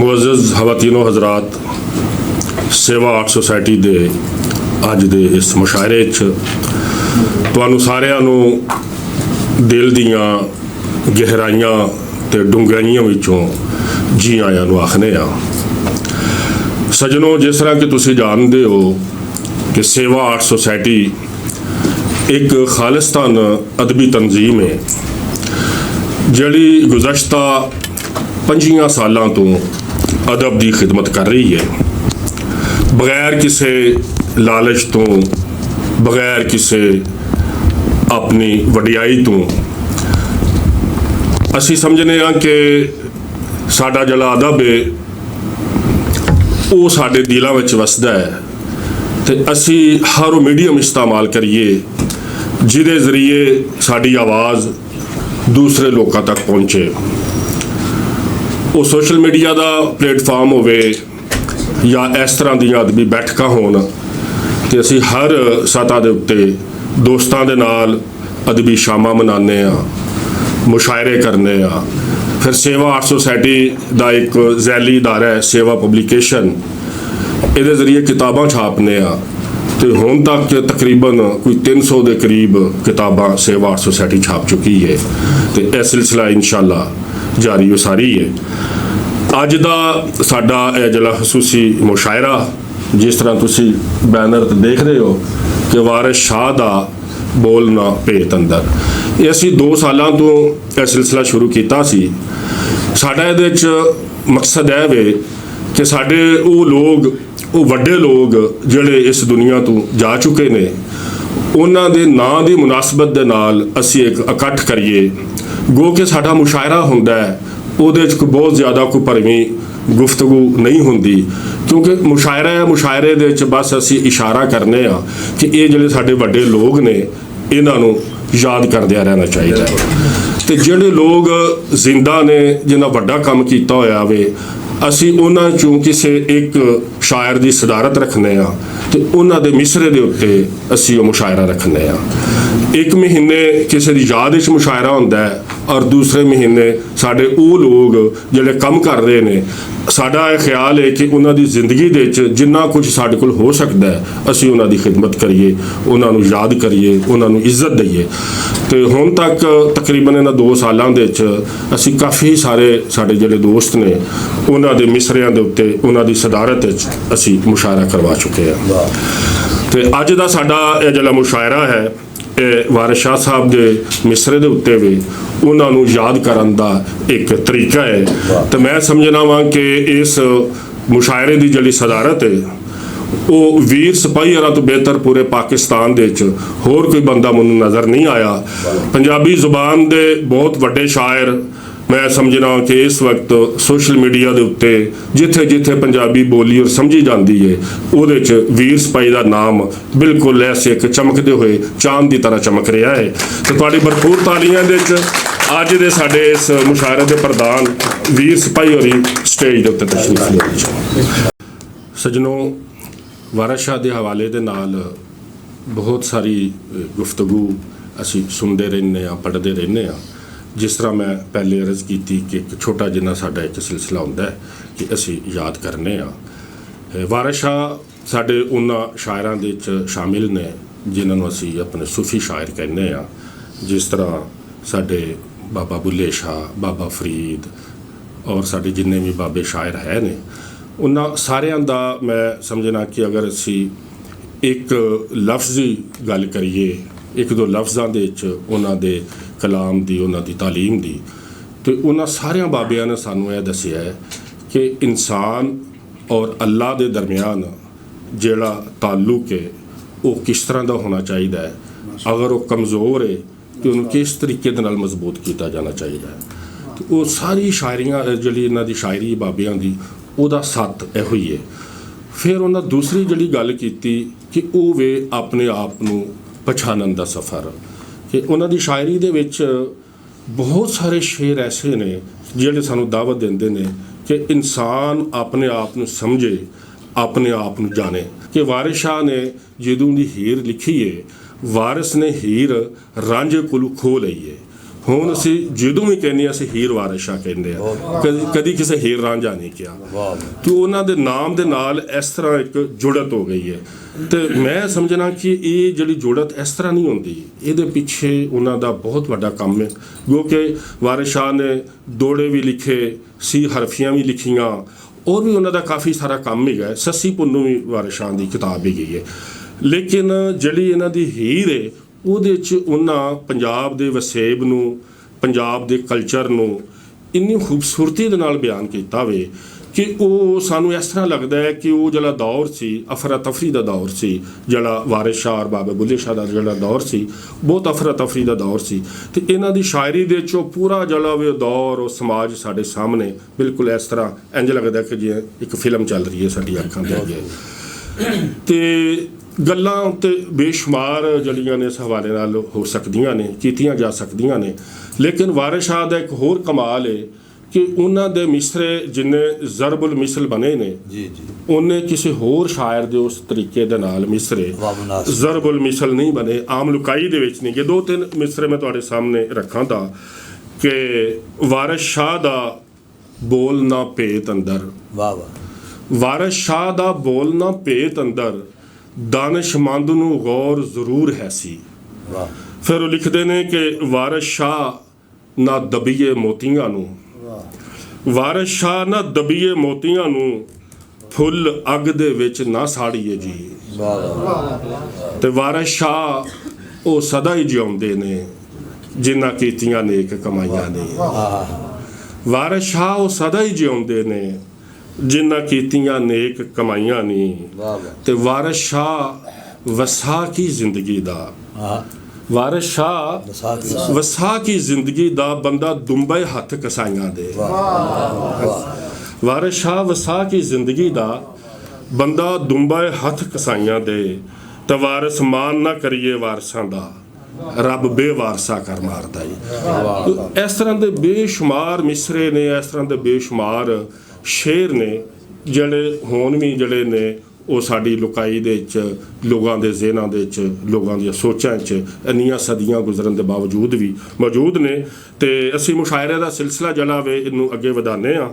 मुअज़्ज़ज़ ख़वातीनो हज़रात, सेवा art society दे अज दे इस मुशायरे च तुहानू सारिਆਂ ਨੂੰ दिल दियां गहराइयां ते डूंघाइयां विचों जी आयां नूं आखने आ। सजनों, जिस तरह कि तुसीं जानदे हो कि सेवा आर्ट सोसाइटी एक खालिस्तान अदबी तंजीम है जिहड़ी गुज़श्ता 25 सालों तो अदब की खिदमत कर रही है, बगैर किसी लालच तो, बगैर किसी अपनी वडियाई तो। असी समझने कि साडा जिहड़ा अदब है वो साडे दिलों में वसदा है, तो असी हर मीडियम इस्तेमाल करिए जिहदे जरिए साडी आवाज़ दूसरे लोगों तक पहुँचे। वो सोशल मीडिया का प्लेटफॉर्म होवे या इस तरह दी अदबी बैठकां होण, ते असी हर सतह के उत्ते दोस्तों के नाल अदबी शामां मनाने आ, मुशायरे करने आ। फिर सेवा आर्ट सोसाइटी का एक जैली इदारा है सेवा पब्लिकेशन, ये जरिए किताबां छापने आ, तो हुण तक तकरीबन कोई 300 के करीब किताबां सेवा आर्ट सोसाइटी छाप चुकी है, तो यह सिलसिला इंशाअल्लाह जारी उसारी है। अज का साडा यह जिहड़ा खसूसी मुशायरा, जिस तरह तुसी बैनर ते देख रहे हो कि वारिस शाह का बोलना भेत अंदर, ये असी 2 सालों तो यह सिलसिला शुरू किया सी। साडा इहदे च मकसद है वे कि साडे वो लोग, वो वड्डे लोग जिहड़े इस दुनिया तो जा चुके ने, उन्हां दे नां दी मुनासबत दे नाल असी एक इकट्ठ करिए। गो कि साडा मुशायरा हुंदा है ਉਹਦੇ 'ਚ बहुत ज़्यादा कोई भरवीं गुफ्तगू नहीं होंदी, क्योंकि मुशायरा है, मुशायरे दे 'च बस असी इशारा करने आ कि ये जिहड़े साडे वड्डे लोग ने इन्हां नूं याद करदिया रहना चाहिए। तो जिहड़े लोग जिंदा ने जिन्हां वड्डा काम कीता होया वे, असी उन्हां चों किसी एक शायर की सदारत रखने आ, तो उन्हां दे मिसरे दे उत्ते असी वो मुशायरा रखने आ। एक महीने किसी की याद च मुशायरा होंदा है और दूसरे महीने साडे वो लोग जिहड़े कम कर रहे हैं, साडा यह ख्याल है कि उन्हां दी जिंदगी दे च जिन्ना कुछ साडे कोल हो सकता है असी उन्हां दी खिदमत करिए, उन्हां नूं याद करिए, उन्हां नूं इज्जत दईए। तो हुण तक तकरीबन इन्हां 2 सालों दे च असी काफ़ी सारे साडे जिहड़े दोस्त ने उन्हां दे मिसरियां दे उत्ते उन्हां दी सदारत च असी मुशायरा करवा चुके हैं। तो अज दा साडा यह जिहड़ा मुशायरा है वारिस शाह साहब के मिसरे के उत्ते भी उन्होंने याद करन दा एक तरीका है। तो मैं समझना वा कि इस मुशायरे की जिहड़ी सदारत है वो वीर सिपाही होरां तो बेहतर पूरे पाकिस्तान दे च होर कोई बंदा मैनूं नज़र नहीं आया। पंजाबी जुबान के बहुत वड्डे शायर मैं समझना कि इस वक्त सोशल मीडिया के उत्ते जिथे जिथे पंजाबी बोली और समझी जाती है उहदे च वीर सिपाही का नाम बिल्कुल ऐसे एक चमकते हुए चांद की तरह चमक रहा है। तो तुहाडी भरपूर तालियां दे च अज दे साडे इस मुशायरे के प्रधान वीर सिपाही होरी स्टेज के उत्ते तशरीफ लिया। सजनों, वारिस शाह के हवाले दे नाल बहुत सारी गुफ्तगू असी सुनते रहने, पढ़ते रहने। जिस तरह मैं पहले अर्ज़ की थी कि एक छोटा जिन्ना साडा एक सिलसिला होंदा है कि असी याद करने आ। वारिस शाह साडे उन्हां शायरां दे च शामिल ने जिन्हां नूं असी अपने सूफी शायर कहने आ, जिस तरह साडे बाबा बुल्ले शाह, बाबा फरीद और साडे जिन्ने भी बाबे शायर है ने, उन्हां सारियां दा मैं समझना कि अगर असी एक लफ्ज़ी गल करिए, 1-2 लफ्ज़ां दे च उन्हां दे कलाम दी, उन्हां दी तालीम दी, तो उन्हां सारियां बाबियां ने सानूं यह दस्सिया है कि इंसान और अल्लाह दे दरमियान जिहड़ा ताल्लुक है वो किस तरह का होना चाहिए है। अगर वो कमज़ोर है तो उन्हें किस तरीके दे नाल मजबूत किया जाना चाहिए है। तो वो सारी शायरियां जिहड़ी इन्हां दी शायरी बाबियां दी उहदा सत्त इहो ही है। फिर उन्हां दूसरी जिहड़ी गल कीती कि वो वे अपने आप नूं पछाणन दा सफ़र, कि उन्हां दी शायरी दे विच बहुत सारे शेर ऐसे ने जिहड़े सानूं दावत देंदे ने कि इंसान अपने आप नूं समझे, अपने आप नूं जाने। कि वारिस शाह ने जदों दी हीर लिखी है, वारिस ने हीर रांझे कोलों खो लई है, ਹੁਣ ਅਸੀਂ ਜਦੋਂ ਵੀ ਕਹਿੰਦੇ ਹਾਂ ਅਸੀਂ ਹੀਰ ਵਾਰਿਸ ਸ਼ਾਹ ਕਹਿੰਦੇ ਆ, ਕਦੀ ਕਿਸੇ ਹੀਰ ਰਾਂਝਾ ਨਹੀਂ ਕਿਹਾ। ਤੇ ਉਹਨਾਂ ਦੇ ਨਾਮ ਦੇ ਨਾਲ ਇਸ ਤਰ੍ਹਾਂ ਇੱਕ ਜੁੜਤ ਹੋ ਗਈ ਹੈ। ਤੇ ਮੈਂ ਸਮਝਣਾ ਕਿ ਇਹ ਜਿਹੜੀ ਜੁੜਤ ਇਸ ਤਰ੍ਹਾਂ ਨਹੀਂ ਹੁੰਦੀ, ਇਹਦੇ ਪਿੱਛੇ ਉਹਨਾਂ ਦਾ ਬਹੁਤ ਵੱਡਾ ਕੰਮ ਹੈ। ਕਿਉਂਕਿ ਵਾਰਿਸ ਸ਼ਾਹ ਨੇ ਦੋੜੇ ਵੀ ਲਿਖੇ ਸੀ, ਹਰਫੀਆਂ ਵੀ ਲਿਖੀਆਂ, ਔਰ ਵੀ ਉਹਨਾਂ ਦਾ ਕਾਫੀ ਸਾਰਾ ਕੰਮ ਹੈਗਾ। ਸੱਸੀ ਪੁੰਨੂ ਵੀ ਵਾਰਿਸ ਸ਼ਾਹ ਦੀ ਕਿਤਾਬ ਹੀ ਗਈ ਹੈ। ਲੇਕਿਨ ਜਿਹੜੀ ਇਹਨਾਂ ਦੀ ਹੀਰ ਹੈ ਉਹਦੇ 'ਚ ਉਹਨਾਂ ਪੰਜਾਬ ਦੇ ਵਸੇਬ ਨੂੰ, ਪੰਜਾਬ ਦੇ ਕਲਚਰ ਨੂੰ ਇੰਨੀ ਖੂਬਸੂਰਤੀ ਦੇ ਨਾਲ ਬਿਆਨ ਕੀਤਾ ਵੇ ਕਿ ਉਹ ਸਾਨੂੰ ਇਸ ਤਰ੍ਹਾਂ ਲੱਗਦਾ ਹੈ ਕਿ ਉਹ ਜਿਹੜਾ ਦੌਰ ਸੀ ਅਫਰਾ ਤਫਰੀ ਦਾ ਦੌਰ ਸੀ, ਜਿਹੜਾ ਵਾਰਿਸ ਸ਼ਾਹ ਔਰ ਬਾਬਾ ਬੁੱਲੇ ਸ਼ਾਹ ਦਾ ਜਿਹੜਾ ਦੌਰ ਸੀ, ਬਹੁਤ ਅਫਰਾ ਤਫਰੀ ਦਾ ਦੌਰ ਸੀ। ਤੇ ਇਹਨਾਂ ਦੀ ਸ਼ਾਇਰੀ ਦੇ 'ਚੋਂ ਪੂਰਾ ਜਿਹੜਾ ਵੇ ਦੌਰ, ਉਹ ਸਮਾਜ ਸਾਡੇ ਸਾਹਮਣੇ ਬਿਲਕੁਲ ਇਸ ਤਰ੍ਹਾਂ ਇੰਝ ਲੱਗਦਾ ਕਿ ਜਿਵੇਂ ਇੱਕ ਫਿਲਮ ਚੱਲ ਰਹੀ ਹੈ ਸਾਡੀ ਅੱਖਾਂ ਦੇ ਅੱਗੇ। ਤੇ ਗੱਲਾਂ ਤੇ ਬੇਸ਼ੁਮਾਰ ਜਿਹੜੀਆਂ ਨੇ ਇਸ ਹਵਾਲੇ ਨਾਲ ਹੋ ਸਕਦੀਆਂ ਨੇ, ਕੀਤੀਆਂ ਜਾ ਸਕਦੀਆਂ ਨੇ। ਲੇਕਿਨ ਵਾਰਿਸ ਸ਼ਾਹ ਦਾ ਇੱਕ ਹੋਰ ਕਮਾਲ ਹੈ ਕਿ ਉਹਨਾਂ ਦੇ ਮਿਸਰੇ ਜਿੰਨੇ ਜ਼ਰਬੁਲ ਮਿਸਲ ਬਣੇ ਨੇ, ਉਹਨੇ ਕਿਸੇ ਹੋਰ ਸ਼ਾਇਰ ਦੇ ਉਸ ਤਰੀਕੇ ਦੇ ਨਾਲ ਮਿਸਰੇ ਜ਼ਰਬੁਲ ਮਿਸਲ ਨਹੀਂ ਬਣੇ, ਆਮ ਲੁਕਾਈ ਦੇ ਵਿੱਚ ਨਹੀਂ। 2-3 ਮਿਸਰੇ ਮੈਂ ਤੁਹਾਡੇ ਸਾਹਮਣੇ ਰੱਖਾਂ ਤਾਂ ਕਿ ਵਾਰਿਸ ਸ਼ਾਹ ਦਾ ਬੋਲ ਨਾ ਭੇਤ ਅੰਦਰ, ਵਾਰਿਸ ਸ਼ਾਹ ਦਾ ਬੋਲ ਨਾ ਭੇਤ ਅੰਦਰ, ਦਾਨਿਸ਼ਮੰਦ ਨੂੰ ਗੌਰ ਜ਼ਰੂਰ ਹੈ ਸੀ। ਫਿਰ ਉਹ ਲਿਖਦੇ ਨੇ ਕਿ ਵਾਰਿਸ ਸ਼ਾਹ ਨਾ ਦਬੀਏ ਮੋਤੀਆਂ ਨੂੰ, ਵਾਰਿਸ ਸ਼ਾਹ ਨਾ ਦਬੀਏ ਮੋਤੀਆਂ ਨੂੰ, ਫੁੱਲ ਅੱਗ ਦੇ ਵਿੱਚ ਨਾ ਸਾੜੀਏ ਜੀ। ਤੇ ਵਾਰਿਸ ਸ਼ਾਹ ਉਹ ਸਦਾ ਹੀ ਜਿਉਂਦੇ ਨੇ ਜਿਨ੍ਹਾਂ ਕੀਤੀਆਂ ਨੇਕ ਕਮਾਈਆਂ ਨੇ। ਵਾਰਿਸ ਸ਼ਾਹ ਉਹ ਸਦਾ ਹੀ ਜਿਉਂਦੇ ਨੇ ਜਿਨ੍ਹਾਂ ਕੀਤੀਆਂ ਨੇਕ ਕਮਾਈਆਂ ਨਹੀਂ। ਤੇ ਵਾਰਿਸ ਸ਼ਾਹ ਵਸਾ ਕੀ ਜ਼ਿੰਦਗੀ ਦਾ, ਵਾਰਿਸ ਸ਼ਾਹ ਵਸਾ ਕੀ ਜ਼ਿੰਦਗੀ ਦਾ, ਬੰਦਾ ਦੁੰਬੇ ਹੱਥ ਕਸਾਈਆਂ ਦੇ। ਵਾਰਿਸ ਸ਼ਾਹ ਵਸਾ ਕੀ ਜ਼ਿੰਦਗੀ ਦਾ, ਬੰਦਾ ਦੁੰਬੇ ਹੱਥ ਕਸਾਈਆਂ ਦੇ। ਤੇ ਵਾਰਿਸ ਮਾਨ ਨਾ ਕਰੀਏ ਵਾਰਸਾਂ ਦਾ, ਰੱਬ ਬੇਵਾਰਸਾ ਕਰ ਮਾਰਦਾ ਏ। ਇਸ ਤਰ੍ਹਾਂ ਦੇ ਬੇਸ਼ੁਮਾਰ ਮਿਸਰੇ ਨੇ, ਇਸ ਤਰ੍ਹਾਂ ਦੇ ਬੇਸ਼ੁਮਾਰ ਸ਼ੇਰ ਨੇ ਜਿਹੜੇ ਹੁਣ ਵੀ ਜਿਹੜੇ ਨੇ ਉਹ ਸਾਡੀ ਲੁਕਾਈ ਦੇ ਵਿੱਚ, ਲੋਕਾਂ ਦੇ ਜ਼ਿਹਨਾਂ ਦੇ ਵਿੱਚ, ਲੋਕਾਂ ਦੀਆਂ ਸੋਚਾਂ 'ਚ ਇੰਨੀਆਂ ਸਦੀਆਂ ਗੁਜ਼ਰਨ ਦੇ ਬਾਵਜੂਦ ਵੀ ਮੌਜੂਦ ਨੇ। ਤੇ ਅਸੀਂ ਮੁਸ਼ਾਇਰੇ ਦਾ ਸਿਲਸਿਲਾ ਜਿਹੜਾ ਵੇ ਇਹਨੂੰ ਅੱਗੇ ਵਧਾਉਂਦੇ ਹਾਂ।